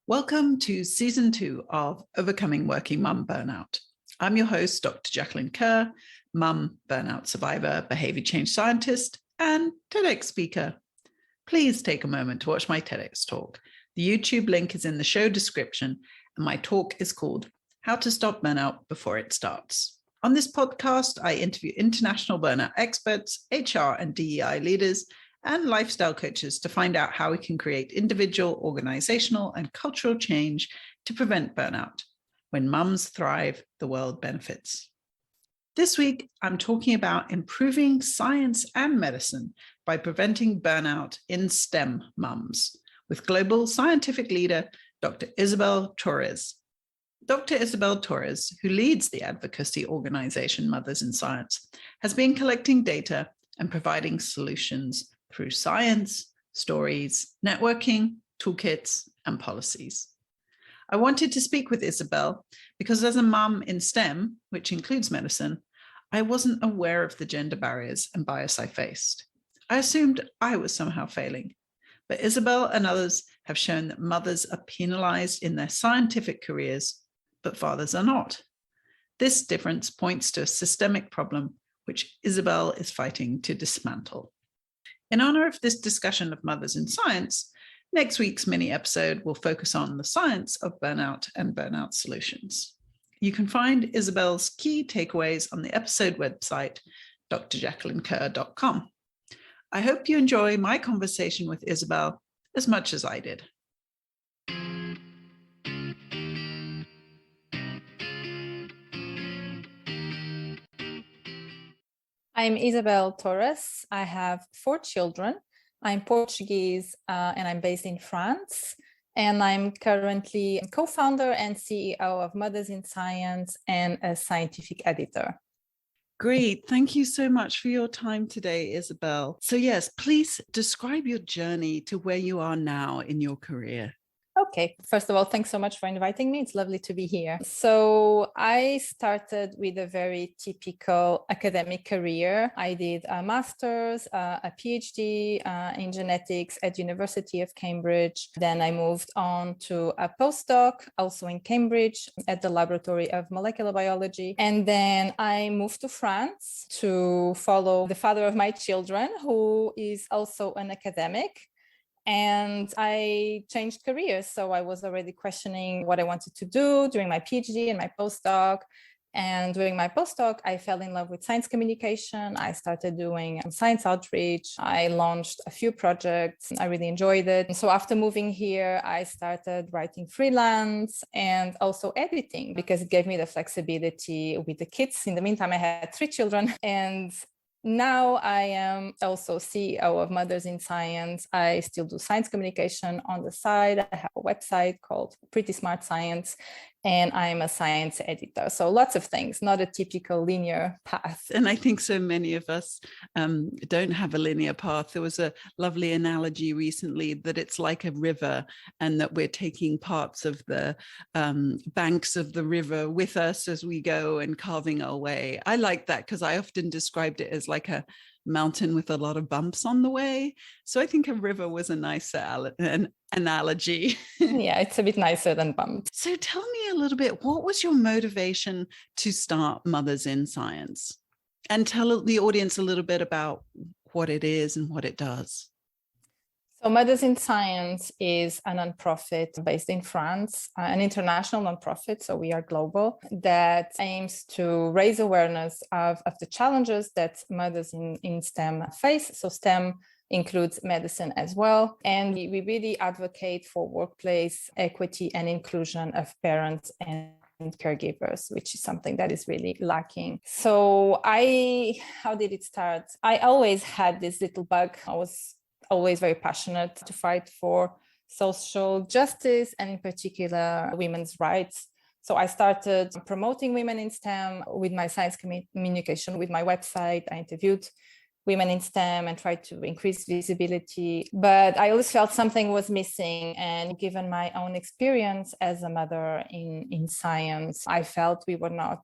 Welcome to Season 2 of Overcoming Working Mum Burnout. I'm your host, Dr. Jacqueline Kerr, mum, burnout survivor, behavior change scientist, and TEDx speaker. Please take a moment to watch my TEDx talk. The YouTube link is in the show description, and my talk is called How to Stop Burnout Before It Starts. On this podcast, I interview international burnout experts, HR and DEI leaders, and lifestyle coaches to find out how we can create individual, organizational, and cultural change to prevent burnout. When mums thrive, the world benefits. This week, I'm talking about improving science and medicine by preventing burnout in STEM mums with global scientific leader, Dr. Isabel Torres. Dr. Isabel Torres, who leads the advocacy organization Mothers in Science, has been collecting data and providing solutions through science, stories, networking, toolkits, and policies. I wanted to speak with Isabelle because as a mum in STEM, which includes medicine, I wasn't aware of the gender barriers and bias I faced. I assumed I was somehow failing, but Isabelle and others have shown that mothers are penalized in their scientific careers, but fathers are not. This difference points to a systemic problem which Isabelle is fighting to dismantle. In honor of this discussion of mothers in science, next week's mini episode will focus on the science of burnout and burnout solutions. You can find Isabelle's key takeaways on the episode website, drjacquelinekerr.com. I hope you enjoy my conversation with Isabelle as much as I did. I'm Isabel Torres. I have 4 children. I'm Portuguese and I'm based in France. And I'm currently co-founder and CEO of Mothers in Science and a scientific editor. Great. Thank you so much for your time today, Isabelle. So yes, please describe your journey to where you are now in your career. Okay, first of all, thanks so much for inviting me. It's lovely to be here. So I started with a very typical academic career. I did a master's, a PhD in genetics at University of Cambridge. Then I moved on to a postdoc, also in Cambridge at the Laboratory of Molecular Biology. And then I moved to France to follow the father of my children, who is also an academic. And I changed careers. So I was already questioning what I wanted to do during my PhD and my postdoc. And during my postdoc, I fell in love with science communication. I started doing science outreach. I launched a few projects. I really enjoyed it. And so after moving here, I started writing freelance and also editing because it gave me the flexibility with the kids. In the meantime, I had 3 children. And now I am also CEO of Mothers in Science. I still do science communication on the side. I have a website called Pretty Smart Science, and I'm a science editor. So lots of things, not a typical linear path. And I think so many of us don't have a linear path. There was a lovely analogy recently that it's like a river and that we're taking parts of the banks of the river with us as we go and carving our way. I like that because I often described it as like a mountain with a lot of bumps on the way. So I think a river was a nicer analogy. Yeah, it's a bit nicer than bumps. So tell me a little bit, what was your motivation to start Mothers in Science? And tell the audience a little bit about what it is and what it does. So Mothers in Science is a nonprofit based in France, an international nonprofit, so we are global, that aims to raise awareness of the challenges that mothers in STEM face. So STEM includes medicine as well. And we really advocate for workplace equity and inclusion of parents and caregivers, which is something that is really lacking. So how did it start? I always had this little bug. I was always very passionate to fight for social justice and in particular women's rights. So I started promoting women in STEM with my science communication, with my website. I interviewed women in STEM and tried to increase visibility. But I always felt something was missing. And given my own experience as a mother in science, I felt we were not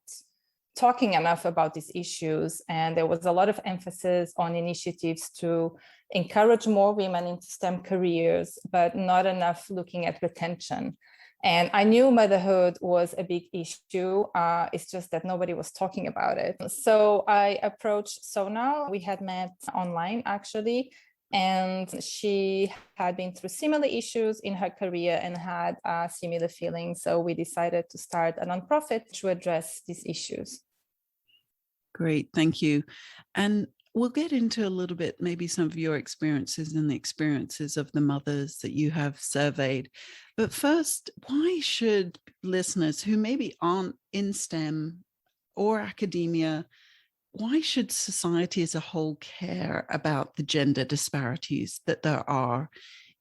talking enough about these issues. And there was a lot of emphasis on initiatives to encourage more women into STEM careers, but not enough looking at retention. And I knew motherhood was a big issue. It's just that nobody was talking about it. So I approached Sonal. We had met online, actually, and she had been through similar issues in her career and had similar feelings. So we decided to start a nonprofit to address these issues. Great, thank you. And we'll get into a little bit, maybe some of your experiences and the experiences of the mothers that you have surveyed. But first, why should listeners who maybe aren't in STEM or academia, why should society as a whole care about the gender disparities that there are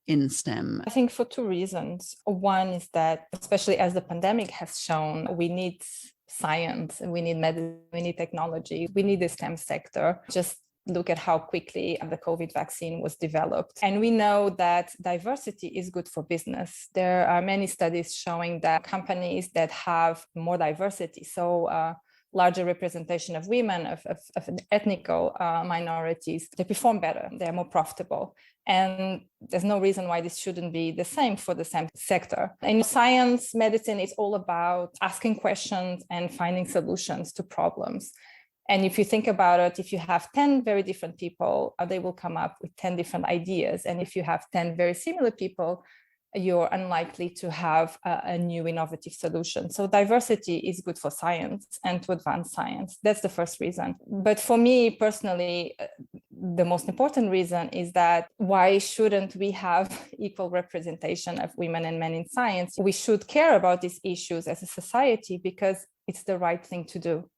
in STEM? I think for two reasons. One is that, especially as the pandemic has shown, we need science, we need medicine, we need technology, we need the STEM sector. Just look at how quickly the COVID vaccine was developed. And we know that diversity is good for business. There are many studies showing that companies that have more diversity, so larger representation of women, of ethnical minorities, they perform better, they're more profitable. And there's no reason why this shouldn't be the same for the STEM sector. In science, medicine is all about asking questions and finding solutions to problems. And if you think about it, if you have 10 very different people, they will come up with 10 different ideas. And if you have 10 very similar people, you're unlikely to have a new innovative solution. So diversity is good for science and to advance science. That's the first reason. But for me personally, the most important reason is that why shouldn't we have equal representation of women and men in science? We should care about these issues as a society because it's the right thing to do.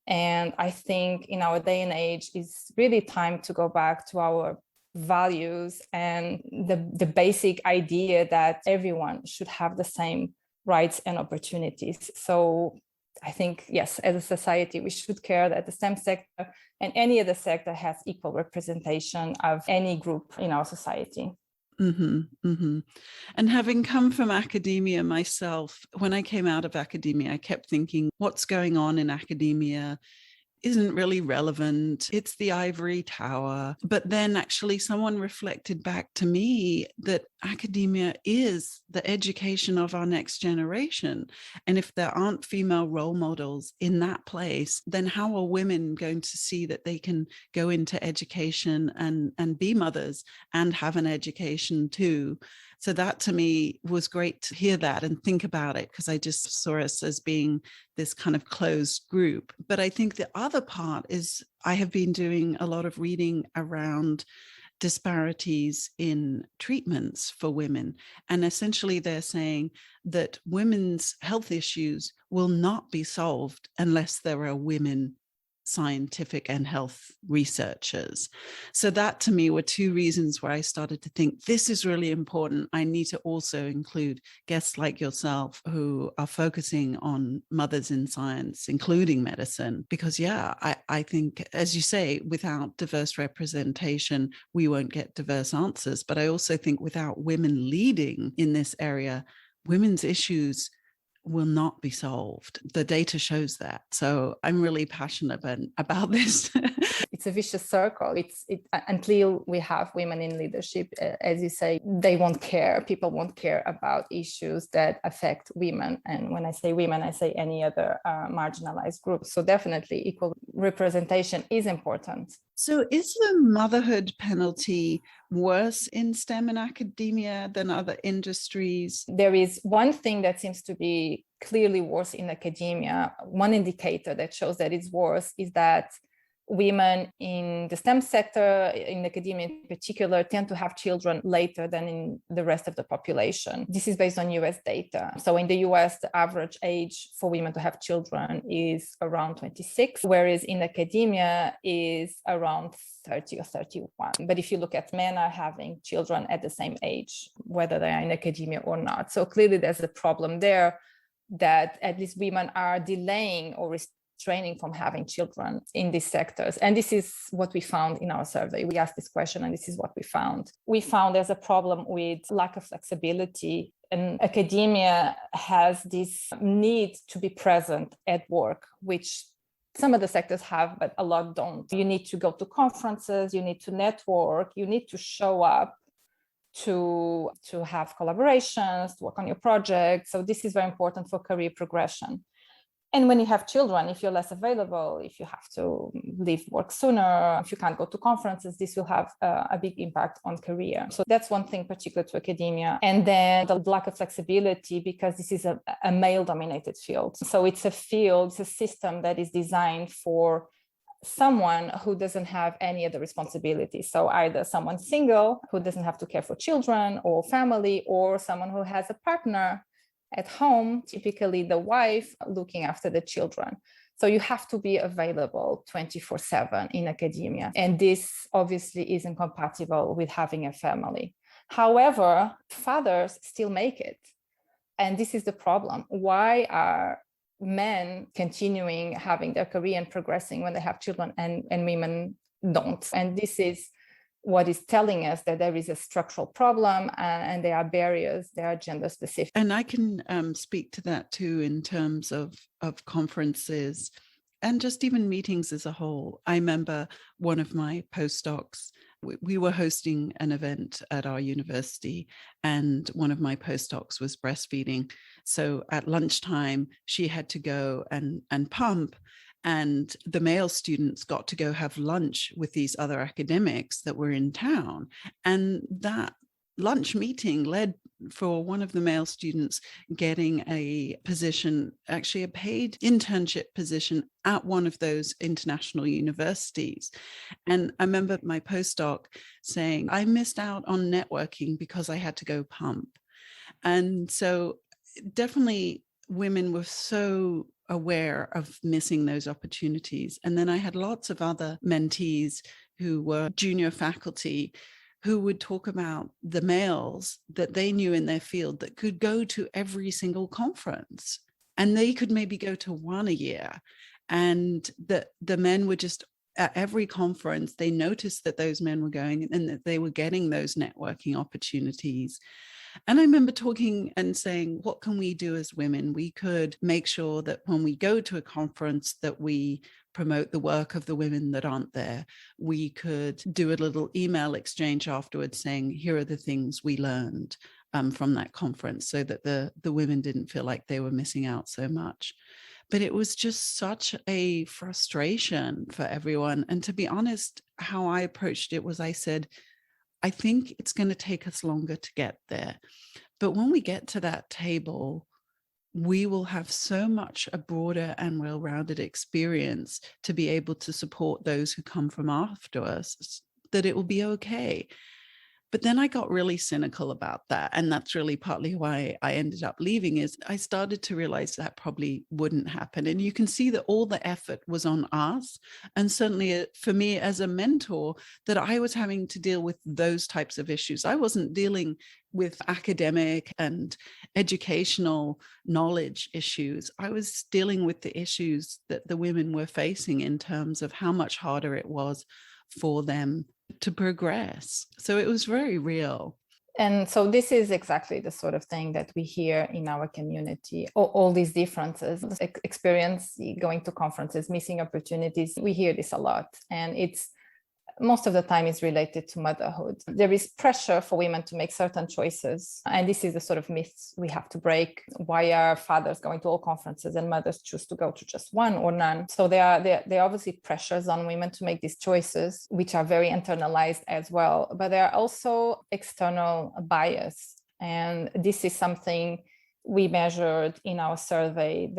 And I think in our day and age, it's really time to go back to our values and the basic idea that everyone should have the same rights and opportunities. So I think, yes, as a society, we should care that the STEM sector and any other sector has equal representation of any group in our society. Mm-hmm, mm-hmm. And having come from academia myself, when I came out of academia, I kept thinking, what's going on in academia isn't really relevant. It's the ivory tower. But then actually someone reflected back to me that academia is the education of our next generation. And if there aren't female role models in that place, then how are women going to see that they can go into education and be mothers and have an education too? So that to me was great to hear that and think about it, because I just saw us as being this kind of closed group. But I think the other part is I have been doing a lot of reading around disparities in treatments for women. And essentially they're saying that women's health issues will not be solved unless there are women scientific and health researchers. So that to me were two reasons where I started to think this is really important. I need to also include guests like yourself who are focusing on mothers in science, including medicine, because I think, as you say, without diverse representation, we won't get diverse answers. But I also think without women leading in this area, women's issues will not be solved. The data shows that. So I'm really passionate about this. It's a vicious circle. Until we have women in leadership, as you say, they won't care. People won't care about issues that affect women. And when I say women, I say any other marginalized group. So definitely equal representation is important. So is the motherhood penalty worse in STEM and academia than other industries? There is one thing that seems to be clearly worse in academia. One indicator that shows that it's worse is that women in the STEM sector, in academia in particular, tend to have children later than in the rest of the population. This is based on US data. So in the US, the average age for women to have children is around 26, whereas in academia is around 30 or 31. But if you look at men are having children at the same age, whether they are in academia or not. So clearly there's a problem there that at least women are delaying or restraining from having children in these sectors. And this is what we found in our survey. We asked this question and this is what we found. We found there's a problem with lack of flexibility, and academia has this need to be present at work, which Some of the sectors have, but a lot don't. You need to go to conferences, you need to network, you need to show up to have collaborations, to work on your project. So this is very important for career progression. And when you have children, if you're less available, if you have to leave work sooner, if you can't go to conferences, this will have a big impact on career. So that's one thing particular to academia. And then the lack of flexibility, because this is a male-dominated field. So it's a field, it's a system that is designed for someone who doesn't have any other responsibility. So either someone single who doesn't have to care for children or family, or someone who has a partner at home, typically the wife looking after the children. So you have to be available 24/7 in academia. And this obviously isn't compatible with having a family. However, fathers still make it. And this is the problem. Why are men continuing having their career and progressing when they have children and women don't? And this is what is telling us that there is a structural problem, and there are barriers, there are gender specific. And I can speak to that too in terms of conferences and just even meetings as a whole. I remember one of my postdocs, we were hosting an event at our university, and one of my postdocs was breastfeeding. So at lunchtime, she had to go and pump, and the male students got to go have lunch with these other academics that were in town. And that lunch meeting led for one of the male students getting a position, actually a paid internship position at one of those international universities. And I remember my postdoc saying, I missed out on networking because I had to go pump. And so definitely women were so aware of missing those opportunities. And then I had lots of other mentees who were junior faculty who would talk about the males that they knew in their field that could go to every single conference, and they could maybe go to one a year. And the men were just at every conference, they noticed that those men were going and that they were getting those networking opportunities. And I remember talking and saying, what can we do as women? We could make sure that when we go to a conference that we promote the work of the women that aren't there. We could do a little email exchange afterwards saying, here are the things we learned from that conference, so that the women didn't feel like they were missing out so much. But it was just such a frustration for everyone. And to be honest, how I approached it was, I said, I think it's going to take us longer to get there. But when we get to that table, we will have so much a broader and well-rounded experience to be able to support those who come from after us, that it will be okay. But then I got really cynical about that. And that's really partly why I ended up leaving, is I started to realize that probably wouldn't happen. And you can see that all the effort was on us. And certainly for me as a mentor, that I was having to deal with those types of issues. I wasn't dealing with academic and educational knowledge issues. I was dealing with the issues that the women were facing in terms of how much harder it was for them to progress. So it was very real. And so this is exactly the sort of thing that we hear in our community, all these differences, experience going to conferences, missing opportunities. We hear this a lot. And it's most of the time is related to motherhood. There is pressure for women to make certain choices. And this is the sort of myths we have to break. Why are fathers going to all conferences and mothers choose to go to just one or none? So there are obviously pressures on women to make these choices, which are very internalized as well. But there are also external bias. And this is something we measured in our survey.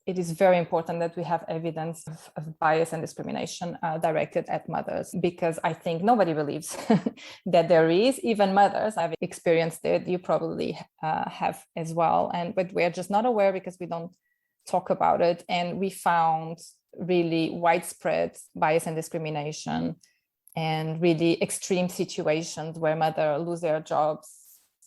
It is very important that we have evidence of bias and discrimination directed at mothers, because I think nobody believes that there is. Even mothers, I've experienced it, you probably have as well. But we're just not aware because we don't talk about it. And we found really widespread bias and discrimination, and really extreme situations where mothers lose their jobs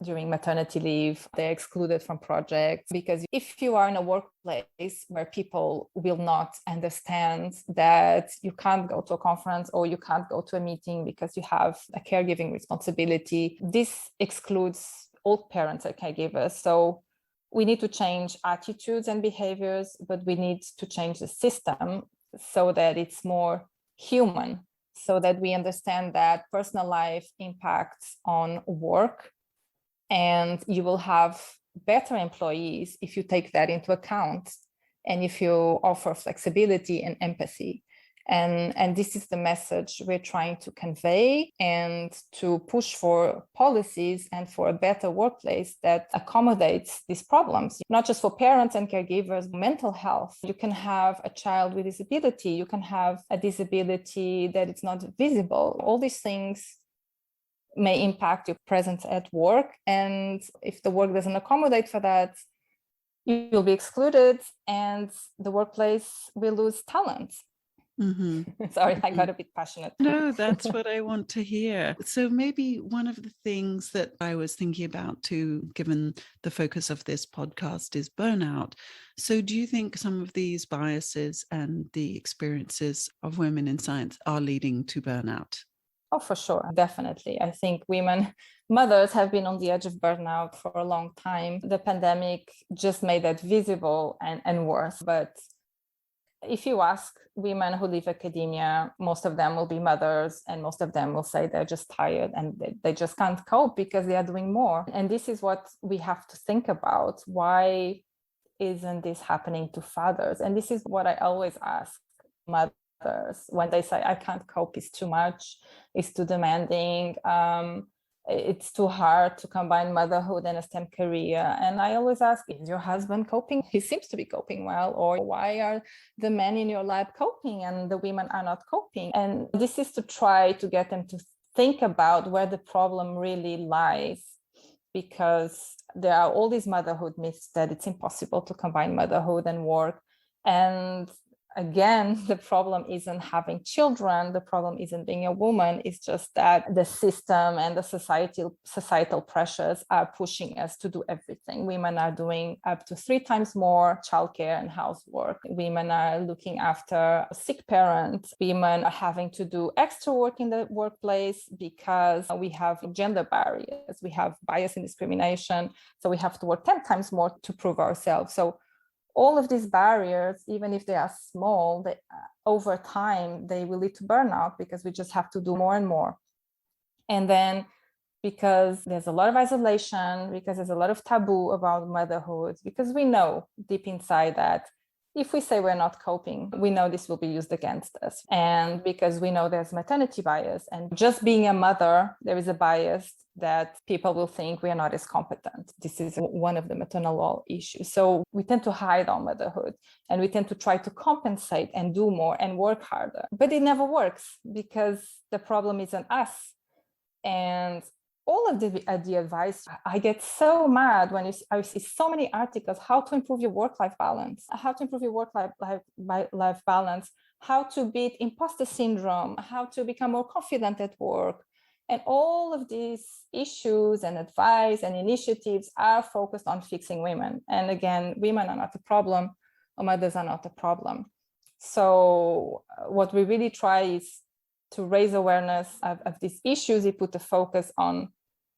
during maternity leave. They're excluded from projects, because if you are in a workplace where people will not understand that you can't go to a conference or you can't go to a meeting because you have a caregiving responsibility, this excludes all parents and caregivers. So we need to change attitudes and behaviors, but we need to change the system so that it's more human, so that we understand that personal life impacts on work, and you will have better employees if you take that into account and if you offer flexibility and empathy. And this is the message we're trying to convey, and to push for policies and for a better workplace that accommodates these problems, not just for parents and caregivers. Mental health, you can have a child with disability, you can have a disability that is not visible. All these things may impact your presence at work, and if the work doesn't accommodate for that, you'll be excluded and the workplace will lose talent. Mm-hmm. Sorry, I got a bit passionate. No, that's what I want to hear. So maybe one of the things that I was thinking about too, given the focus of this podcast, is burnout. So do you think some of these biases and the experiences of women in science are leading to burnout? Oh, for sure. Definitely. I think mothers have been on the edge of burnout for a long time. The pandemic just made that visible and worse. But if you ask women who leave academia, most of them will be mothers, and most of them will say they're just tired and they just can't cope because they are doing more. And this is what we have to think about. Why isn't this happening to fathers? And this is what I always ask mothers when they say, I can't cope, it's too much, it's too demanding, it's too hard to combine motherhood and a STEM career. And I always ask, is your husband coping? He seems to be coping well. Or why are the men in your lab coping and the women are not coping? And this is to try to get them to think about where the problem really lies, because there are all these motherhood myths that it's impossible to combine motherhood and work. And again, the problem isn't having children, the problem isn't being a woman, it's just that the system and the societal pressures are pushing us to do everything. Women are doing up to 3 times more childcare and housework. Women are looking after sick parents. Women are having to do extra work in the workplace because we have gender barriers, we have bias and discrimination, so we have to work 10 times more to prove ourselves. So all of these barriers, even if they are small, over time, they will lead to burnout because we just have to do more and more. And then because there's a lot of isolation, because there's a lot of taboo about motherhood, because we know deep inside that if we say we're not coping, we know this will be used against us. And because we know there's maternity bias, and just being a mother, there is a bias that people will think we are not as competent. This is one of the maternal law issues. So we tend to hide our motherhood, and we tend to try to compensate and do more and work harder. But it never works because the problem isn't us. And all of the advice, I get so mad when I see so many articles, how to improve your work-life balance, how to improve your work-life balance, how to beat imposter syndrome, how to become more confident at work. And all of these issues and advice and initiatives are focused on fixing women. And again, women are not the problem, or mothers are not the problem. So what we really try is to raise awareness of these issues. We put the focus on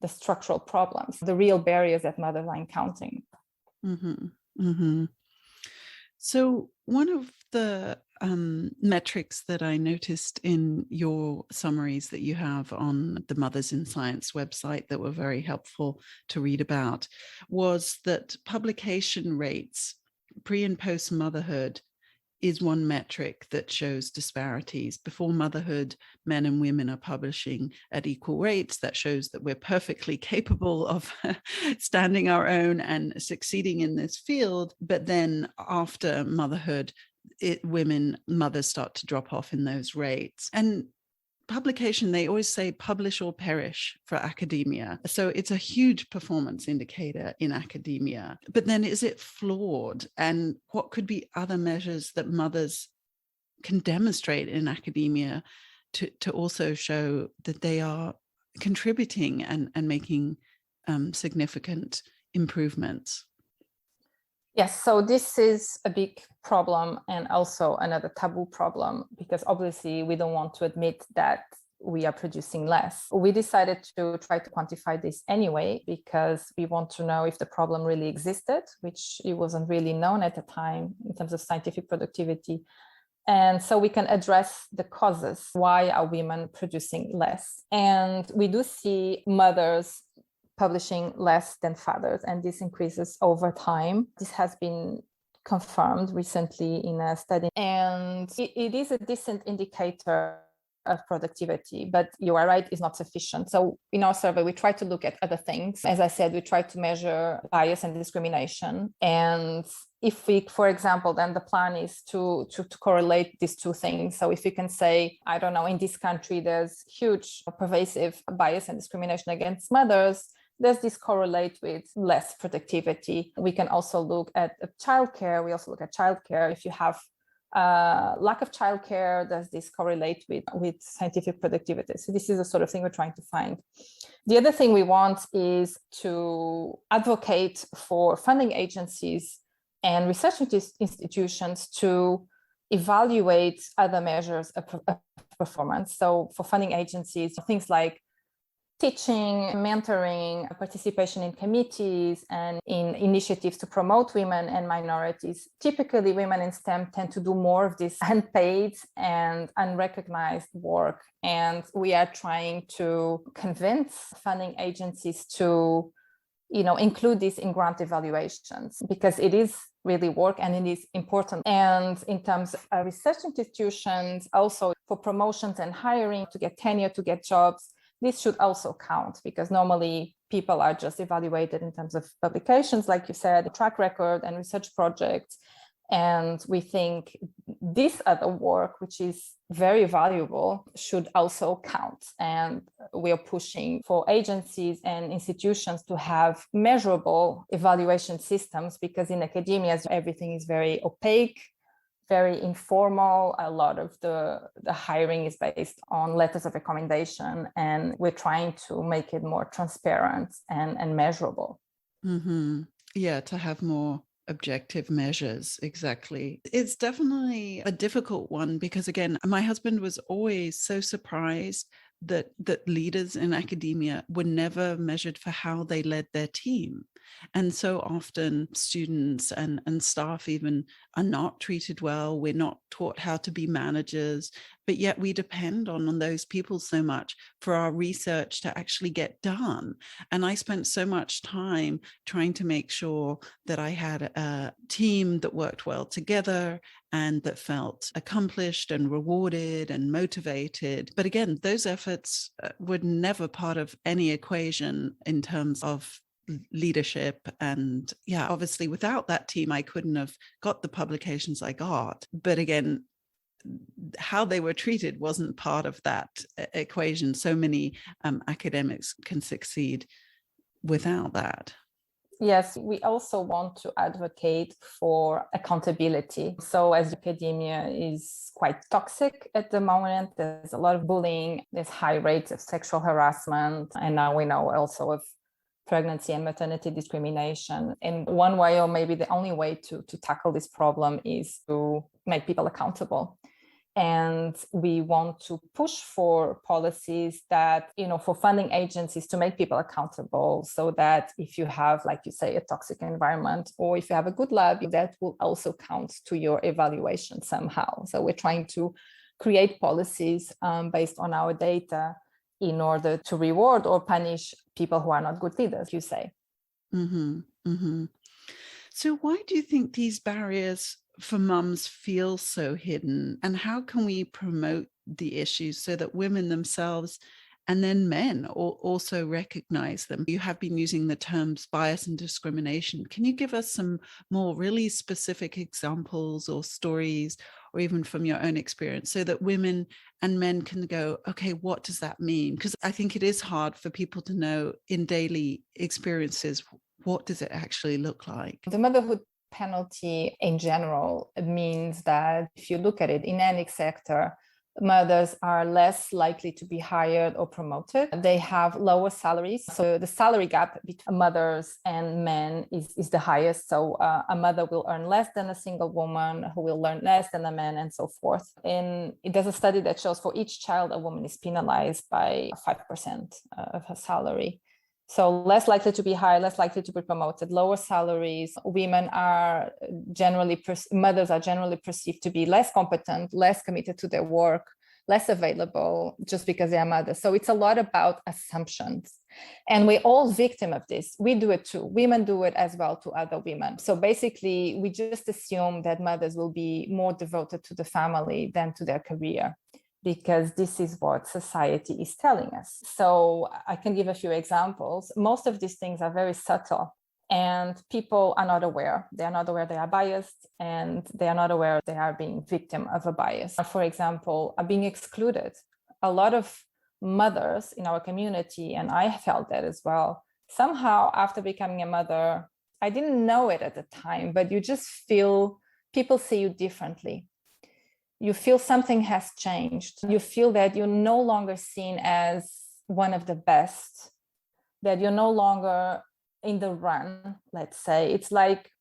the structural problems, the real barriers that mothers are encountering. Mm-hmm. Mm-hmm. So one of the metrics that I noticed in your summaries that you have on the Mothers in Science website that were very helpful to read about was that publication rates pre and post motherhood is one metric that shows disparities. Before motherhood, men and women are publishing at equal rates. That shows that we're perfectly capable of standing our own and succeeding in this field. But then after motherhood, mothers start to drop off in those rates. And publication, they always say publish or perish for academia. So it's a huge performance indicator in academia. But then is it flawed? And what could be other measures that mothers can demonstrate in academia to also show that they are contributing and making significant improvements? Yes, so this is a big problem and also another taboo problem, because obviously we don't want to admit that we are producing less. We decided to try to quantify this anyway, because we want to know if the problem really existed, which it wasn't really known at the time in terms of scientific productivity. And so we can address the causes. Why are women producing less? And we do see mothers publishing less than fathers, and this increases over time. This has been confirmed recently in a study, and it is a decent indicator of productivity, but you are right, is not sufficient. So in our survey, we try to look at other things. As I said, we try to measure bias and discrimination. And if we, for example, then the plan is to correlate these two things. So if you can say, I don't know, in this country, there's huge pervasive bias and discrimination against mothers, does this correlate with less productivity? We can also look at childcare. We also look at childcare. If you have lack of childcare, does this correlate with scientific productivity? So this is the sort of thing we're trying to find. The other thing we want is to advocate for funding agencies and research institutions to evaluate other measures of performance. So for funding agencies, things like teaching, mentoring, participation in committees and in initiatives to promote women and minorities. Typically, women in STEM tend to do more of this unpaid and unrecognized work. And we are trying to convince funding agencies to, include this in grant evaluations, because it is really work and it is important. And in terms of research institutions, also for promotions and hiring, to get tenure, to get jobs, this should also count, because normally people are just evaluated in terms of publications, like you said, track record and research projects. And we think this other work, which is very valuable, should also count. And we are pushing for agencies and institutions to have measurable evaluation systems, because in academia, everything is very opaque, very informal. A lot of the hiring is based on letters of recommendation, and we're trying to make it more transparent and measurable. Mm-hmm. Yeah, to have more objective measures. Exactly. It's definitely a difficult one, because again, my husband was always so surprised that leaders in academia were never measured for how they led their team. And so often students and staff even are not treated well. We're not taught how to be managers, but yet we depend on those people so much for our research to actually get done. And I spent so much time trying to make sure that I had a team that worked well together and that felt accomplished and rewarded and motivated. But again, those efforts were never part of any equation in terms of leadership. And yeah, obviously without that team, I couldn't have got the publications I got. But again, how they were treated wasn't part of that equation. So many academics can succeed without that. Yes, we also want to advocate for accountability. So as academia is quite toxic at the moment, there's a lot of bullying, there's high rates of sexual harassment, and now we know also of pregnancy and maternity discrimination. And one way, or maybe the only way to tackle this problem, is to make people accountable. And we want to push for policies that, for funding agencies to make people accountable, so that if you have, like you say, a toxic environment, or if you have a good lab, that will also count to your evaluation somehow. So we're trying to create policies based on our data in order to reward or punish people who are not good leaders, you say. Mm-hmm, mm-hmm. So why do you think these barriers for mums feel so hidden, and how can we promote the issues so that women themselves and then men also recognize them? You have been using the terms bias and discrimination. Can you give us some more really specific examples or stories, or even from your own experience, so that women and men can go, okay, what does that mean? Because I think it is hard for people to know in daily experiences, what does it actually look like? The motherhood penalty in general means that if you look at it in any sector, mothers are less likely to be hired or promoted. They have lower salaries. So the salary gap between mothers and men is the highest. So a mother will earn less than a single woman, who will earn less than a man, and so forth. And there's a study that shows for each child, a woman is penalized by 5% of her salary. So less likely to be hired, less likely to be promoted, lower salaries. Women are generally, mothers are generally perceived to be less competent, less committed to their work, less available just because they are mothers. So it's a lot about assumptions. And we're all victim of this. We do it too. Women do it as well to other women. So basically, we just assume that mothers will be more devoted to the family than to their career, because this is what society is telling us. So I can give a few examples. Most of these things are very subtle, and people are not aware. They are not aware they are biased, and they are not aware they are being victim of a bias. For example, are being excluded. A lot of mothers in our community, and I felt that as well, somehow after becoming a mother, I didn't know it at the time, but you just feel people see you differently. You feel something has changed. You feel that you're no longer seen as one of the best, that you're no longer in the run, let's say. It's like,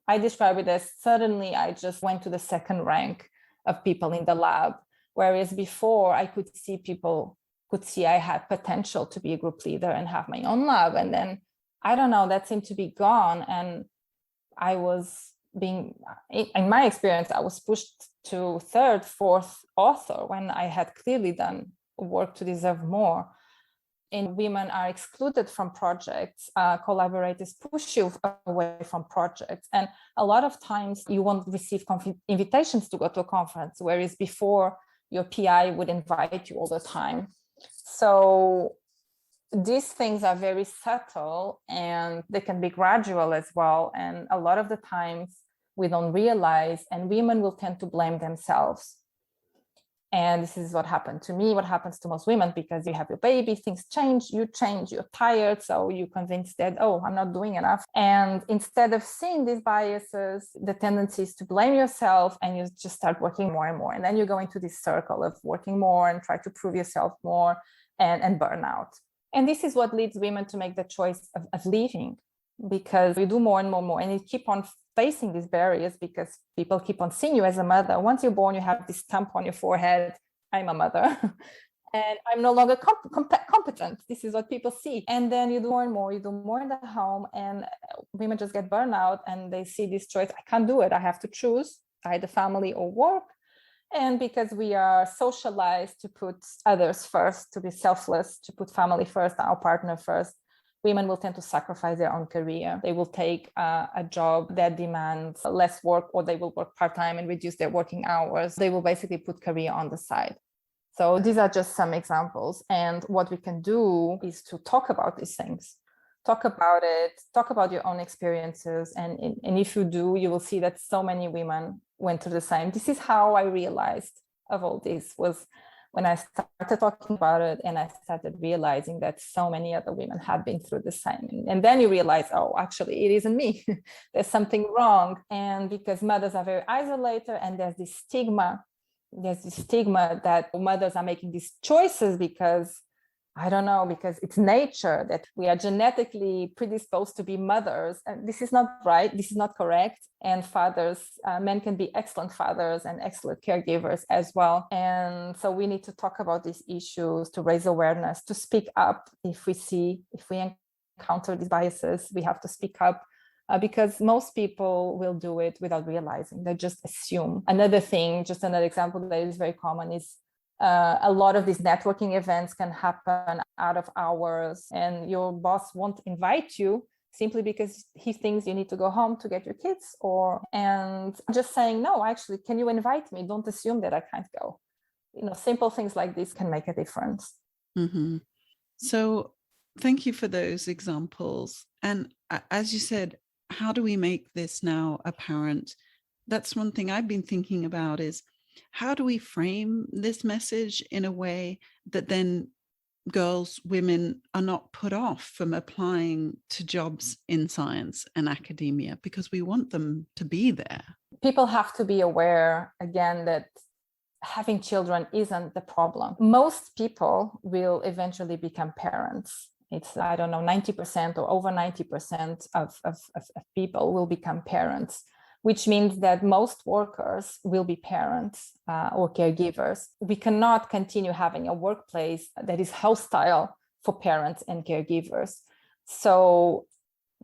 I describe it as suddenly I just went to the second rank of people in the lab, whereas before I could see I had potential to be a group leader and have my own lab. And then, I don't know, that seemed to be gone. And I was in my experience, I was pushed to third, fourth author when I had clearly done work to deserve more. And women are excluded from projects. Collaborators push you away from projects. And a lot of times you won't receive invitations to go to a conference, whereas before your PI would invite you all the time. So these things are very subtle, and they can be gradual as well. And a lot of the times we don't realize, and women will tend to blame themselves. And this is what happened to me, what happens to most women, because you have your baby, things change, you're tired. So you're convinced that, oh, I'm not doing enough. And instead of seeing these biases, the tendency is to blame yourself, and you just start working more and more. And then you go into this circle of working more and try to prove yourself more, and burnout. And this is what leads women to make the choice of leaving, because you do more and more and more, and you keep on facing these barriers because people keep on seeing you as a mother. Once you're born, you have this stamp on your forehead, I'm a mother, and I'm no longer competent. This is what people see. And then you do more and more, you do more in the home, and women just get burnout, and they see this choice, I can't do it, I have to choose either family or work. And because we are socialized to put others first, to be selfless, to put family first, our partner first, women will tend to sacrifice their own career. They will take a job that demands less work, or they will work part-time and reduce their working hours. They will basically put career on the side. So these are just some examples. And what we can do is to talk about these things. Talk about it, talk about your own experiences. And if you do, you will see that so many women went through the same. This is how I realized of all this, was when I started talking about it, and I started realizing that so many other women had been through the same. And then you realize, oh, actually, it isn't me. There's something wrong. And because mothers are very isolated, and there's this stigma that mothers are making these choices because, I don't know, because it's nature, that we are genetically predisposed to be mothers. And this is not right. This is not correct. And fathers, men can be excellent fathers and excellent caregivers as well. And so we need to talk about these issues, to raise awareness, to speak up if we encounter these biases. We have to speak up, because most people will do it without realizing. They just assume. Another thing, just another example that is very common is, a lot of these networking events can happen out of hours, and your boss won't invite you simply because he thinks you need to go home to get your kids, and just saying, no, actually, can you invite me? Don't assume that I can't go. Simple things like this can make a difference. Mm-hmm. So thank you for those examples. And as you said, how do we make this now apparent? That's one thing I've been thinking about, is how do we frame this message in a way that then women are not put off from applying to jobs in science and academia, because we want them to be there. People have to be aware, again, that having children isn't the problem. Most people will eventually become parents. It's, I don't know, 90% or over 90% of people will become parents, which means that most workers will be parents or caregivers. We cannot continue having a workplace that is hostile for parents and caregivers. So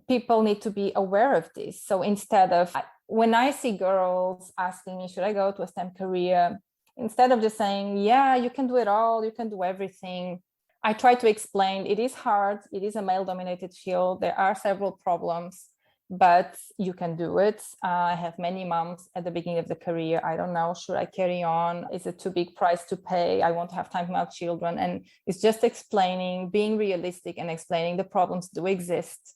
people need to be aware of this. So instead of, when I see girls asking me, should I go to a STEM career? Instead of just saying, yeah, you can do it all, you can do everything, I try to explain it is hard, it is a male-dominated field, there are several problems, but you can do it. I have many moms at the beginning of the career. I don't know, should I carry on? Is it too big price to pay? I want to have time for my children. And it's just explaining, being realistic and explaining the problems do exist,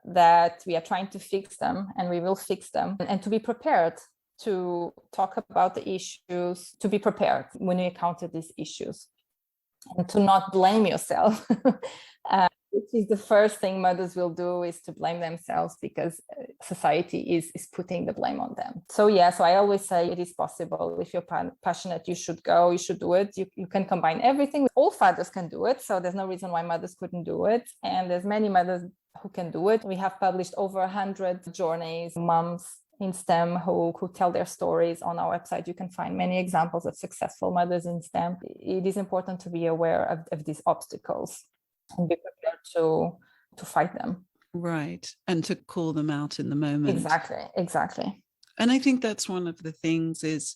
that we are trying to fix them and we will fix them, and to be prepared to talk about the issues, to be prepared when you encounter these issues, and to not blame yourself, which is the first thing mothers will do, is to blame themselves, because society is putting the blame on them. So yeah, so I always say it is possible. If you're passionate, you should go, you should do it. You can combine everything. All fathers can do it, so there's no reason why mothers couldn't do it. And there's many mothers who can do it. We have published over 100 journeys, moms in STEM who tell their stories. On our website, you can find many examples of successful mothers in STEM. It is important to be aware of these obstacles and be prepared to fight them. Right. And to call them out in the moment. Exactly. And I think that's one of the things is,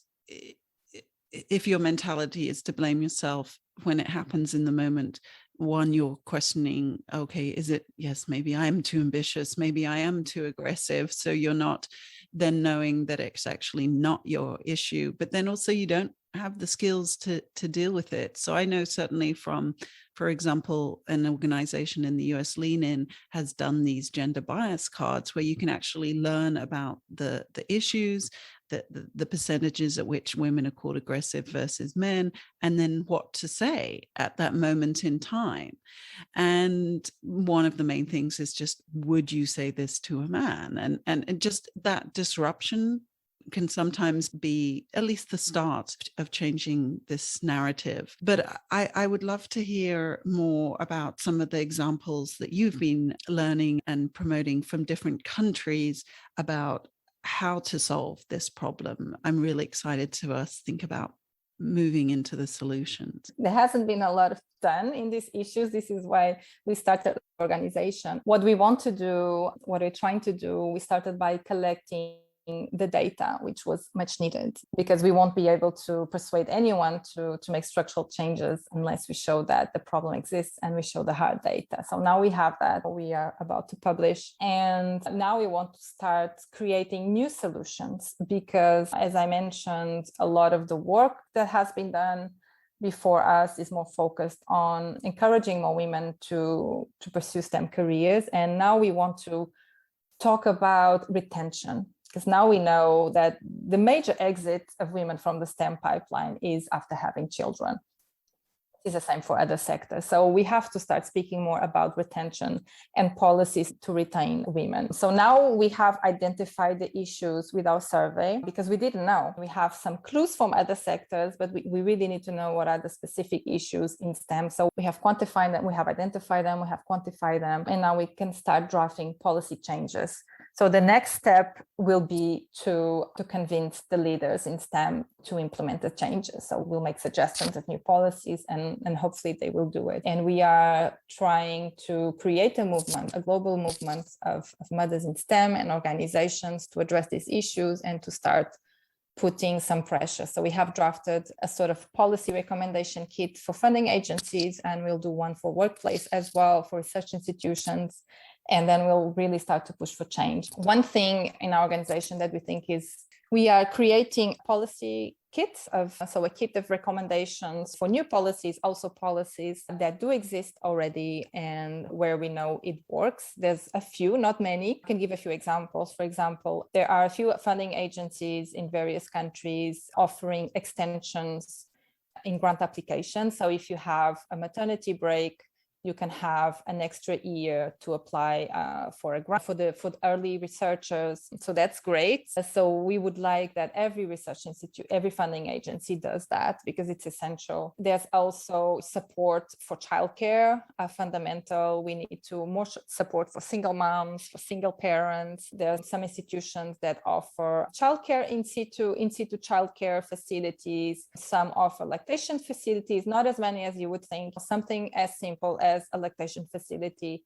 if your mentality is to blame yourself when it happens in the moment, one, you're questioning, okay, is it, yes, maybe I am too ambitious, maybe I am too aggressive. So you're not then knowing that it's actually not your issue, but then also you don't have the skills to deal with it. So I know certainly from, for example, an organization in the US, Lean In, has done these gender bias cards where you can actually learn about the issues, the percentages at which women are called aggressive versus men, and then what to say at that moment in time. And one of the main things is just, would you say this to a man? And just that disruption can sometimes be at least the start of changing this narrative. But I would love to hear more about some of the examples that you've been learning and promoting from different countries about how to solve this problem. I'm really excited to us think about moving into the solutions. There hasn't been a lot of done in these issues. This is why we started the organization. What we want to do, what we're trying to do, we started by collecting the data, which was much needed, because we won't be able to persuade anyone to make structural changes unless we show that the problem exists and we show the hard data. So now we have that. We are about to publish, and now we want to start creating new solutions, because as I mentioned, a lot of the work that has been done before us is more focused on encouraging more women to pursue STEM careers. And now we want to talk about retention, because now we know that the major exit of women from the STEM pipeline is after having children. It's the same for other sectors. So we have to start speaking more about retention and policies to retain women. So now we have identified the issues with our survey, because we didn't know. We have some clues from other sectors, but we really need to know what are the specific issues in STEM. So we have quantified them, we have identified them, we have quantified them, and now we can start drafting policy changes. So the next step will be to convince the leaders in STEM to implement the changes. So we'll make suggestions of new policies, and hopefully they will do it. And we are trying to create a movement, a global movement of mothers in STEM and organizations to address these issues and to start putting some pressure. So we have drafted a sort of policy recommendation kit for funding agencies, and we'll do one for workplace as well, for research institutions. And then we'll really start to push for change. One thing in our organization that we think is, we are creating policy kits so a kit of recommendations for new policies, also policies that do exist already and where we know it works. There's a few, not many. I can give a few examples. For example, there are a few funding agencies in various countries offering extensions in grant applications. So if you have a maternity break, you can have an extra year to apply for a grant for the early researchers. So that's great. So we would like that every research institute, every funding agency does that because it's essential. There's also support for childcare, fundamental. We need to more support for single moms, for single parents. There are some institutions that offer childcare in situ childcare facilities. Some offer lactation facilities, not as many as you would think. Something as simple as a lactation facility.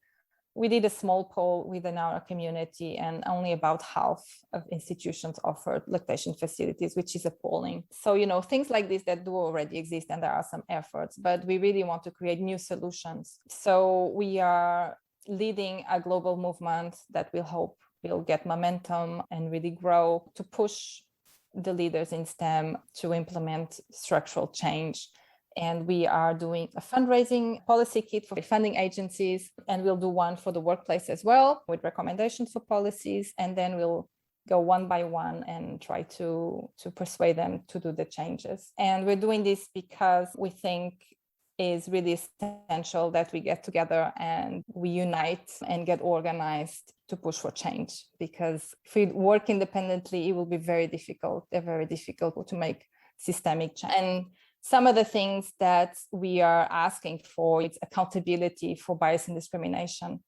We did a small poll within our community and only about half of institutions offered lactation facilities, which is appalling. So, things like this that do already exist, and there are some efforts, but we really want to create new solutions. So we are leading a global movement that we hope will get momentum and really grow to push the leaders in STEM to implement structural change. And we are doing a fundraising policy kit for funding agencies, and we'll do one for the workplace as well with recommendations for policies. And then we'll go one by one and try to persuade them to do the changes. And we're doing this because we think is really essential that we get together and we unite and get organized to push for change. Because if we work independently, it will be very difficult to make systemic change. And some of the things that we are asking for is accountability for bias and discrimination.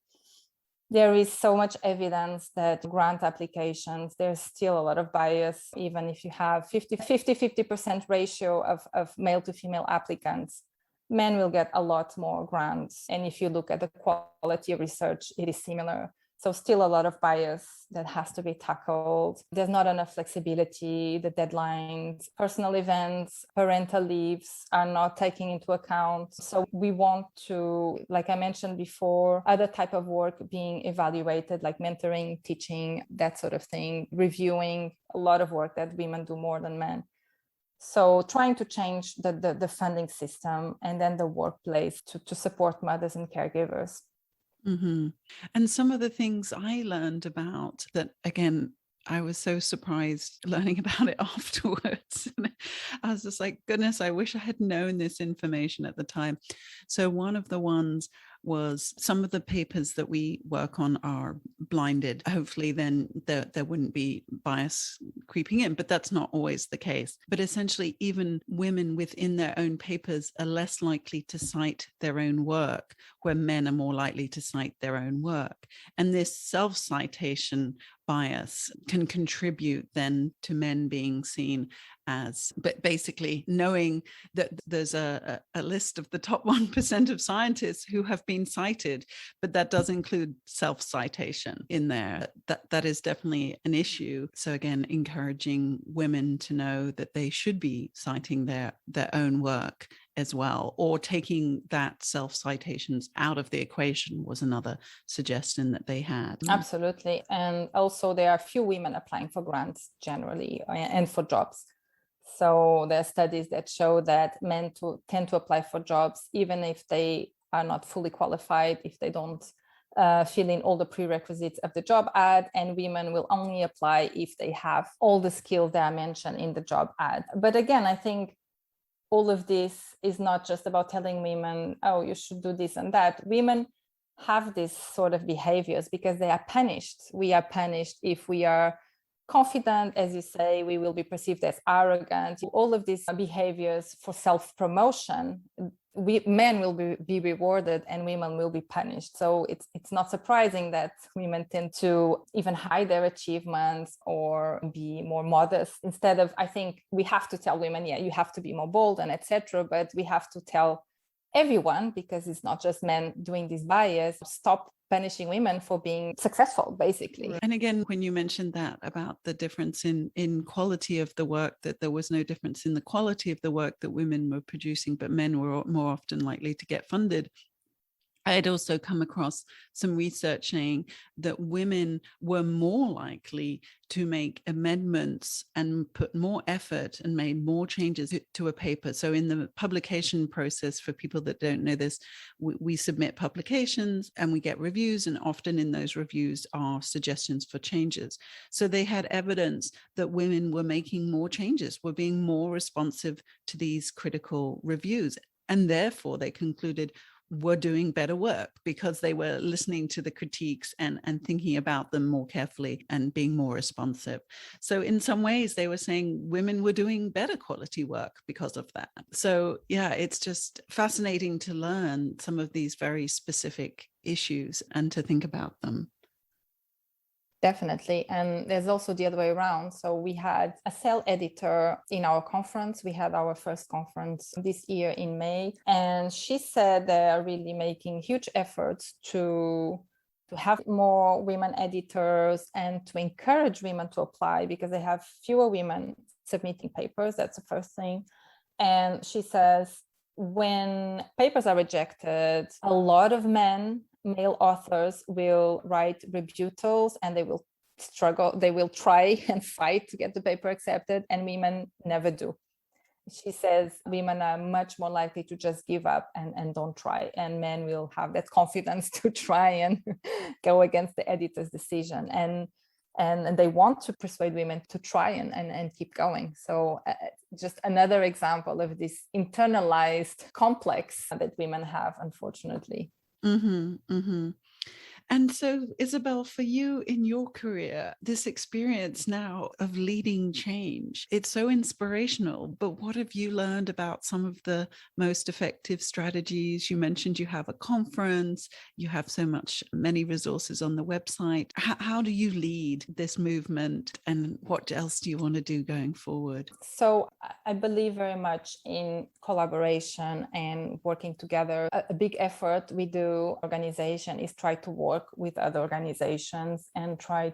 There is so much evidence that grant applications, there's still a lot of bias, even if you have 50% ratio of male to female applicants. Men will get a lot more grants. And if you look at the quality of research, it is similar. So still a lot of bias that has to be tackled. There's not enough flexibility, the deadlines, personal events, parental leaves are not taken into account. So we want to, like I mentioned before, other type of work being evaluated, like mentoring, teaching, that sort of thing, reviewing, a lot of work that women do more than men. So trying to change the funding system and then the workplace to support mothers and caregivers. Mm-hmm. And some of the things I learned about that, again, I was so surprised learning about it afterwards. I was just like, goodness, I wish I had known this information at the time. So one of the ones was some of the papers that we work on are blinded. Hopefully then there wouldn't be bias creeping in, but that's not always the case. But essentially, even women within their own papers are less likely to cite their own work, where men are more likely to cite their own work. And this self-citation bias can contribute then to men being seen as, but basically knowing that there's a list of the top 1% of scientists who have been cited, but that does include self-citation in there. That is definitely an issue. So again, encouraging women to know that they should be citing their own work as well, or taking that self-citations out of the equation was another suggestion that they had. Absolutely. And also there are few women applying for grants generally and for jobs. So there are studies that show that men tend to apply for jobs even if they are not fully qualified, if they don't fill in all the prerequisites of the job ad, and women will only apply if they have all the skills that are mentioned in the job ad. But again, I think all of this is not just about telling women, oh, you should do this and that. Women have this sort of behaviors because they are punished. We are punished if we are confident, as you say, we will be perceived as arrogant. All of these behaviors for self-promotion, men will be rewarded and women will be punished. So it's not surprising that women tend to even hide their achievements or be more modest. Instead of, I think we have to tell women, yeah, you have to be more bold and etc. But we have to tell everyone, because it's not just men doing this bias, stop punishing women for being successful, basically. And again, when you mentioned that about the difference in quality of the work, that there was no difference in the quality of the work that women were producing, but men were more often likely to get funded. I had also come across some research saying that women were more likely to make amendments and put more effort and made more changes to a paper. So in the publication process, for people that don't know this, we submit publications and we get reviews, and often in those reviews are suggestions for changes. So they had evidence that women were making more changes, were being more responsive to these critical reviews. And therefore they concluded, were doing better work because they were listening to the critiques and thinking about them more carefully and being more responsive. So in some ways, they were saying women were doing better quality work because of that. So yeah, it's just fascinating to learn some of these very specific issues and to think about them. Definitely. And there's also the other way around. So we had a cell editor in our conference. We had our first conference this year in May. And she said they are really making huge efforts to have more women editors and to encourage women to apply because they have fewer women submitting papers. That's the first thing. And she says, when papers are rejected, a lot of male authors will write rebuttals and they will struggle, they will try and fight to get the paper accepted, and women never do. She says women are much more likely to just give up and don't try, and men will have that confidence to try and go against the editor's decision. And they want to persuade women to try and keep going. So just another example of this internalized complex that women have, unfortunately. Mm-hmm, mm-hmm. And so, Isabelle, for you in your career, this experience now of leading change, it's so inspirational. But what have you learned about some of the most effective strategies? You mentioned you have a conference, you have many resources on the website. How do you lead this movement, and what else do you want to do going forward? So I believe very much in collaboration and working together. A big effort we do, organization, is try to work with other organizations and try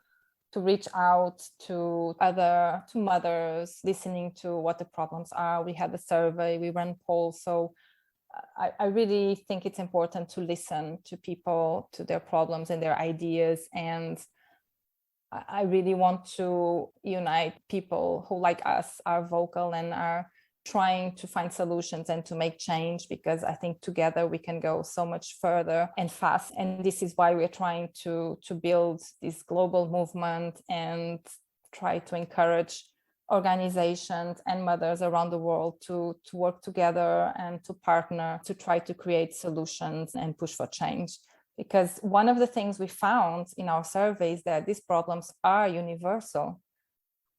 to reach out to mothers, listening to what the problems are. We had a survey, we ran polls. So I really think it's important to listen to people, to their problems and their ideas. And I really want to unite people who, like us, are vocal and are trying to find solutions and to make change, because I think together we can go so much further and fast. And this is why we're trying to build this global movement and try to encourage organizations and mothers around the world to work together and to partner to try to create solutions and push for change. Because one of the things we found in our surveys that these problems are universal.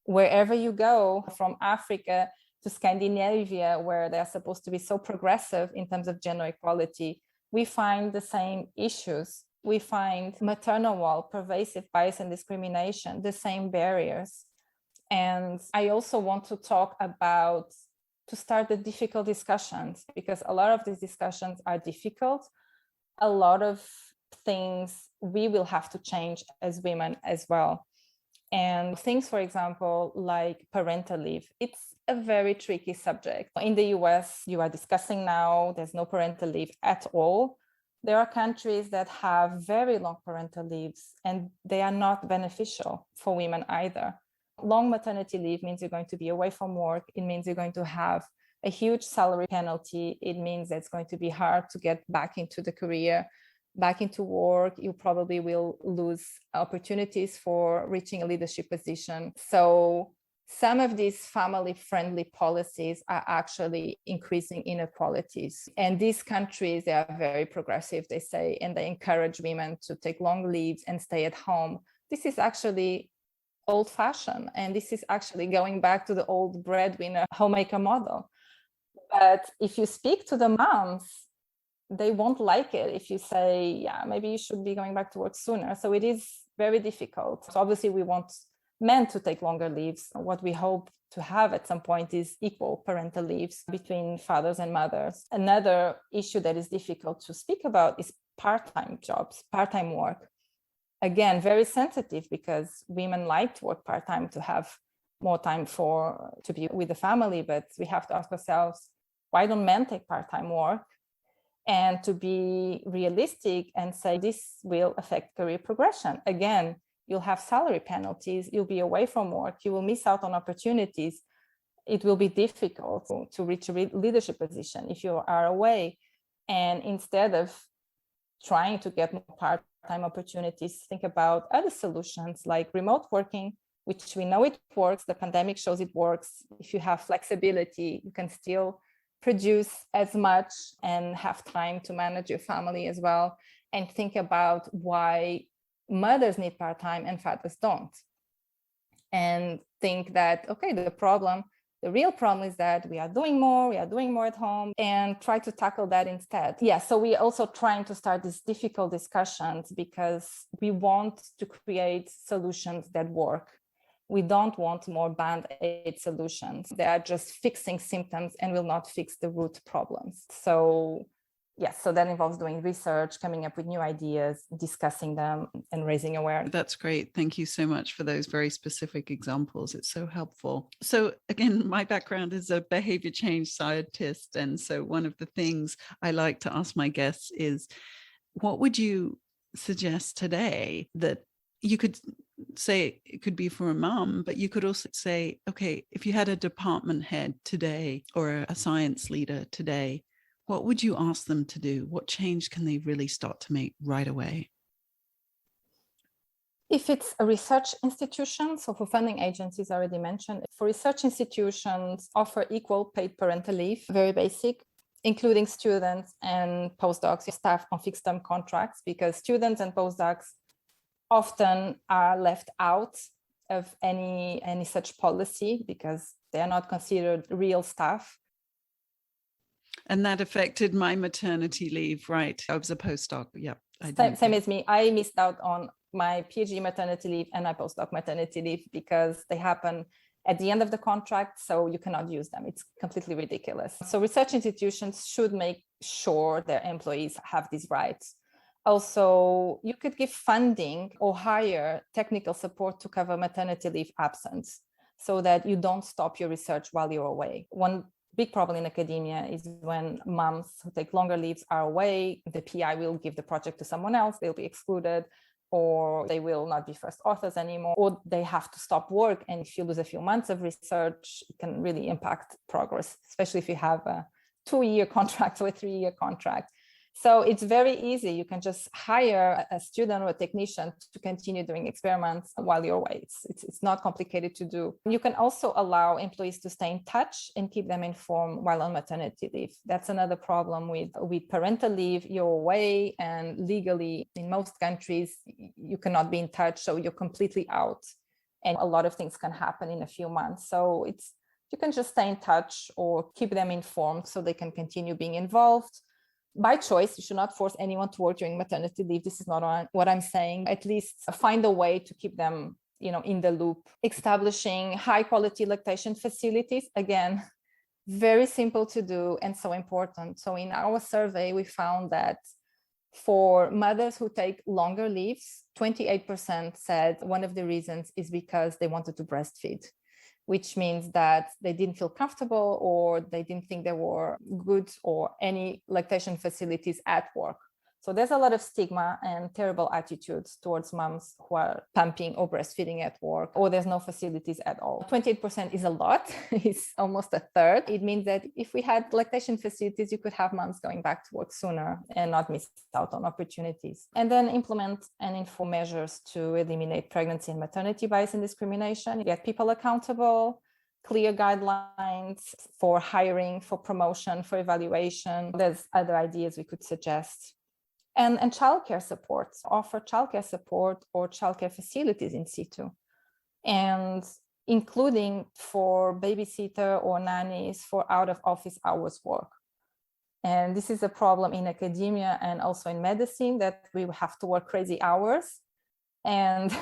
Wherever you go, from Africa to Scandinavia, where they're supposed to be so progressive in terms of gender equality, we find the same issues. We find maternal wall, pervasive bias and discrimination, the same barriers. And I also want to talk about, to start the difficult discussions, because a lot of these discussions are difficult. A lot of things we will have to change as women as well. And things, for example, like parental leave, it's a very tricky subject. In the US, you are discussing now, there's no parental leave at all. There are countries that have very long parental leaves, and they are not beneficial for women either. Long maternity leave means you're going to be away from work. It means you're going to have a huge salary penalty. It means that it's going to be hard to get back into the career, back into work. You probably will lose opportunities for reaching a leadership position. So some of these family-friendly policies are actually increasing inequalities. And these countries, they are very progressive, they say, and they encourage women to take long leaves and stay at home. This is actually old-fashioned, and this is actually going back to the old breadwinner homemaker model. But if you speak to the moms, they won't like it if you say, yeah, maybe you should be going back to work sooner. So it is very difficult. So obviously we want men to take longer leaves. What we hope to have at some point is equal parental leaves between fathers and mothers. Another issue that is difficult to speak about is part-time jobs, part-time work. Again, very sensitive, because women like to work part-time to have more time to be with the family. But we have to ask ourselves, why don't men take part-time work? And to be realistic and say this will affect career progression. Again, you'll have salary penalties, you'll be away from work, you will miss out on opportunities. It will be difficult to reach a leadership position if you are away. And instead of trying to get more part-time opportunities, think about other solutions like remote working, which we know it works. The pandemic shows it works. If you have flexibility, you can still produce as much and have time to manage your family as well, and think about why mothers need part-time and fathers don't. And think that, okay, the real problem is that we are doing more at home, and try to tackle that instead. Yeah, so we also trying to start these difficult discussions because we want to create solutions that work. We don't want more band-aid solutions. They are just fixing symptoms and will not fix the root problems. So yes, so that involves doing research, coming up with new ideas, discussing them, and raising awareness. That's great. Thank you so much for those very specific examples. It's so helpful. So again, my background is a behavior change scientist. And so one of the things I like to ask my guests is, what would you suggest today that you could say? It could be for a mom, but you could also say, okay, if you had a department head today or a science leader today, what would you ask them to do? What change can they really start to make right away? If it's a research institution, so for funding agencies, I already mentioned, for research institutions, offer equal paid parental leave, very basic, including students and postdocs, staff on fixed-term contracts, because students and postdocs often are left out of any such policy because they are not considered real staff. And that affected my maternity leave, right? I was a postdoc. Yep. Same as me. I missed out on my PhD maternity leave and my postdoc maternity leave because they happen at the end of the contract, so you cannot use them. It's completely ridiculous. So research institutions should make sure their employees have these rights. Also, you could give funding or hire technical support to cover maternity leave absence so that you don't stop your research while you're away. One big problem in academia is when moms who take longer leaves are away, the PI will give the project to someone else, they'll be excluded, or they will not be first authors anymore, or they have to stop work. And if you lose a few months of research, it can really impact progress, especially if you have a 2-year contract or a 3-year contract. So it's very easy. You can just hire a student or a technician to continue doing experiments while you're away. It's not complicated to do. You can also allow employees to stay in touch and keep them informed while on maternity leave. That's another problem with parental leave. You're away, and legally in most countries, you cannot be in touch. So you're completely out, and a lot of things can happen in a few months. So you can just stay in touch or keep them informed so they can continue being involved. By choice, you should not force anyone to work during maternity leave. This is not what I'm saying. At least find a way to keep them, in the loop. Establishing high quality lactation facilities, again, very simple to do and so important. So in our survey, we found that for mothers who take longer leaves, 28% said one of the reasons is because they wanted to breastfeed, which means that they didn't feel comfortable or they didn't think there were good or any lactation facilities at work. So there's a lot of stigma and terrible attitudes towards moms who are pumping or breastfeeding at work, or there's no facilities at all. 28% is a lot. It's almost a third. It means that if we had lactation facilities, you could have moms going back to work sooner and not miss out on opportunities. And then implement and inform measures to eliminate pregnancy and maternity bias and discrimination, get people accountable, clear guidelines for hiring, for promotion, for evaluation. There's other ideas we could suggest. And childcare support, offer childcare support or childcare facilities in situ, and including for babysitter or nannies for out of office hours work. And this is a problem in academia and also in medicine, that we have to work crazy hours. And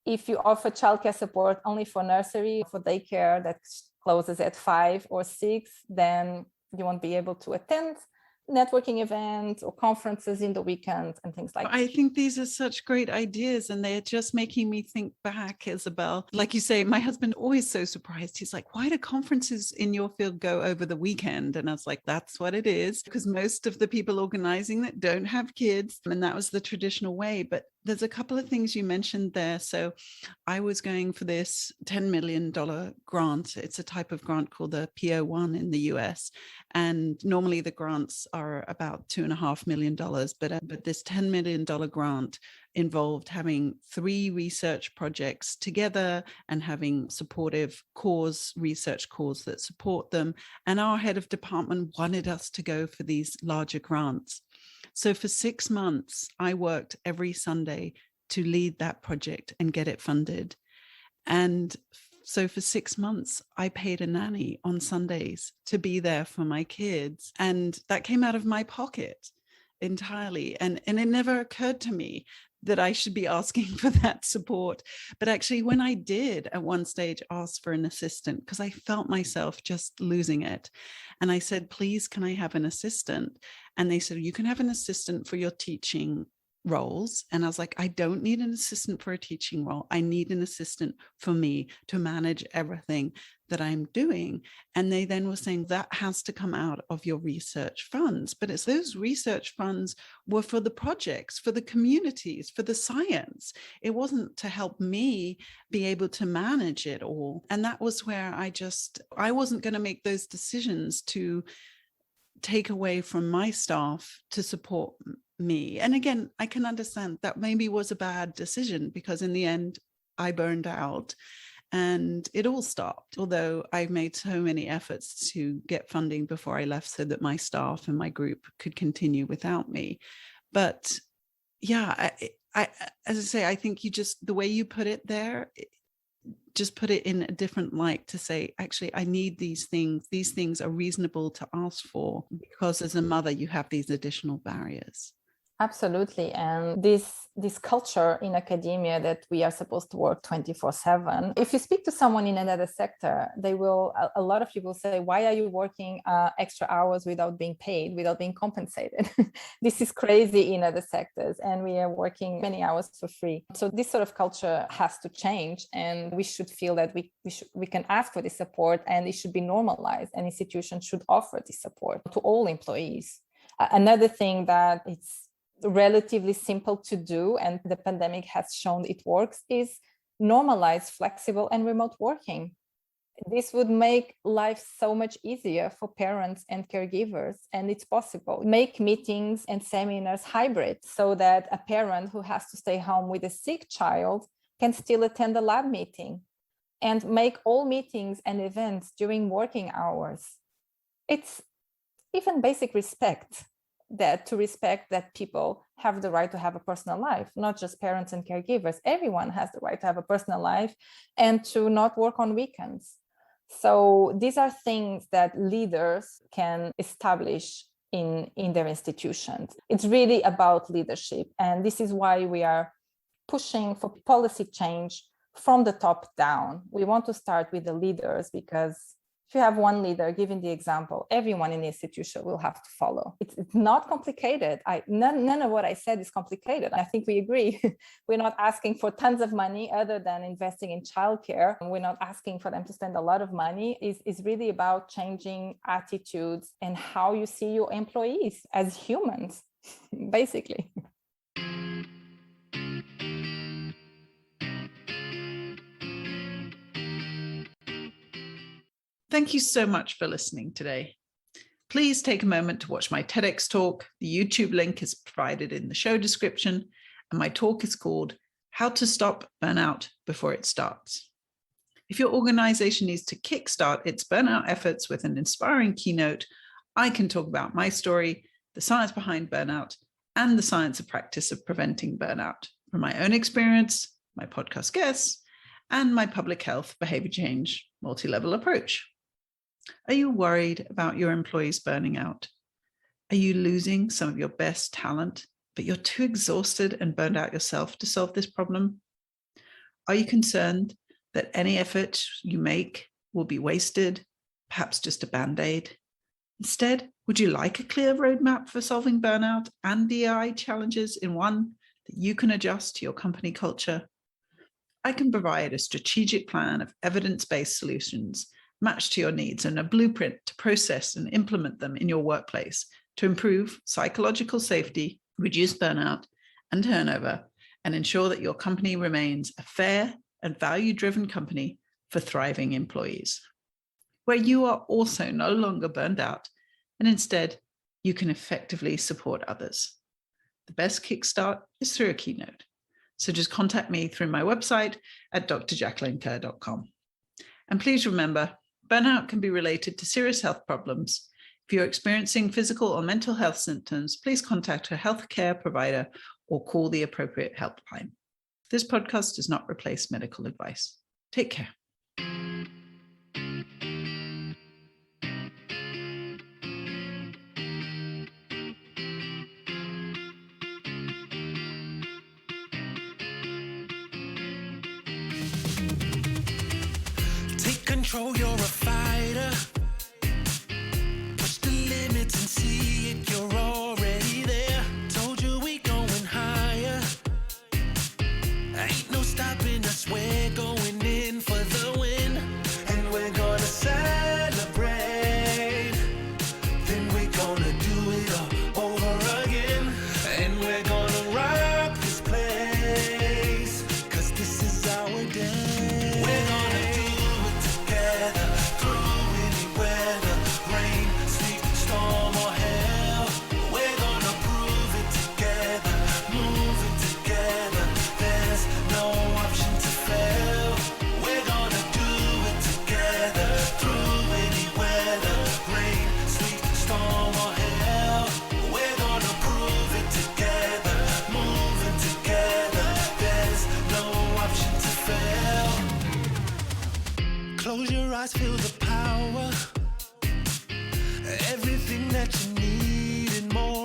if you offer childcare support only for nursery, for daycare that closes at 5 or 6, then you won't be able to attend networking events or conferences in the weekend and things like that. I think these are such great ideas, and they're just making me think back, Isabelle. Like you say, my husband always so surprised. He's like, why do conferences in your field go over the weekend? And I was like, that's what it is, because most of the people organizing that don't have kids, and that was the traditional way. But there's a couple of things you mentioned there. So I was going for this $10 million grant. It's a type of grant called the PO1 in the US. And normally the grants are about $2.5 million. But this $10 million grant involved having 3 research projects together and having supportive research cores that support them. And our head of department wanted us to go for these larger grants. So for 6 months, I worked every Sunday to lead that project and get it funded. And so for 6 months, I paid a nanny on Sundays to be there for my kids. And that came out of my pocket entirely. And it never occurred to me that I should be asking for that support. But actually, when I did at one stage ask for an assistant, because I felt myself just losing it, and I said, please, can I have an assistant? And they said, you can have an assistant for your teaching roles. And I was like, I don't need an assistant for a teaching role. I need an assistant for me to manage everything that I'm doing. And they then were saying that has to come out of your research funds. But it's those research funds were for the projects, for the communities, for the science. It wasn't to help me be able to manage it all. And that was where I wasn't going to make those decisions to take away from my staff to support me. And again, I can understand that maybe was a bad decision, because in the end, I burned out and it all stopped. Although I made so many efforts to get funding before I left so that my staff and my group could continue without me. But yeah, I as I say, I think the way you put it there, just put it in a different light to say, actually, I need these things. These things are reasonable to ask for, because as a mother, you have these additional barriers. Absolutely. And this culture in academia that we are supposed to work 24/7. If you speak to someone in another sector, a lot of people say, why are you working extra hours without being paid, without being compensated? This is crazy in other sectors, and we are working many hours for free. So this sort of culture has to change, and we should feel that we can ask for this support, and it should be normalized, and institutions should offer this support to all employees. Another thing that it's relatively simple to do, and the pandemic has shown it works, is normalize flexible and remote working. This would make life so much easier for parents and caregivers, and it's possible. Make meetings and seminars hybrid, so that a parent who has to stay home with a sick child can still attend a lab meeting, and make all meetings and events during working hours. It's even basic respect, to respect that people have the right to have a personal life, not just parents and caregivers. Everyone has the right to have a personal life and to not work on weekends. So these are things that leaders can establish in their institutions. It's really about leadership. And this is why we are pushing for policy change from the top down. We want to start with the leaders, because if you have one leader giving the example, everyone in the institution will have to follow. It's not complicated. None of what I said is complicated. I think we agree. We're not asking for tons of money other than investing in childcare. We're not asking for them to spend a lot of money. It's really about changing attitudes and how you see your employees as humans, basically. Thank you so much for listening today. Please take a moment to watch my TEDx talk. The YouTube link is provided in the show description, and my talk is called How to Stop Burnout Before It Starts. If your organization needs to kickstart its burnout efforts with an inspiring keynote, I can talk about my story, the science behind burnout, and the science of practice of preventing burnout from my own experience, my podcast guests, and my public health behavior change multi-level approach. Are you worried about your employees burning out? Are you losing some of your best talent, but you're too exhausted and burned out yourself to solve this problem? Are you concerned that any effort you make will be wasted, perhaps just a band-aid? Instead, would you like a clear roadmap for solving burnout and DEI challenges in one that you can adjust to your company culture? I can provide a strategic plan of evidence-based solutions matched to your needs and a blueprint to process and implement them in your workplace to improve psychological safety, reduce burnout and turnover, and ensure that your company remains a fair and value-driven company for thriving employees, where you are also no longer burned out, and instead you can effectively support others. The best kickstart is through a keynote. So just contact me through my website at drjacquelinekerr.com. And please remember, burnout can be related to serious health problems. If you're experiencing physical or mental health symptoms, please contact a healthcare provider or call the appropriate helpline. This podcast does not replace medical advice. Take care. Take control, you're a fighter. Push the limits and see it, you're already there. Told you we going higher. Ain't no stopping us, we're going in for the win. And we're gonna celebrate. Then we're gonna do it all over again. And we're gonna rock this place, 'cause this is our day. We're gonna do it together, through any weather, rain, sleet, storm or hell. We're gonna prove it together, move it together. There's no option to fail. We're gonna do it together, through any weather, rain, sleet, storm or hell. We're gonna prove it together, move it together. There's no option to fail. Close your eyes, feel the power. Everything that you need and more.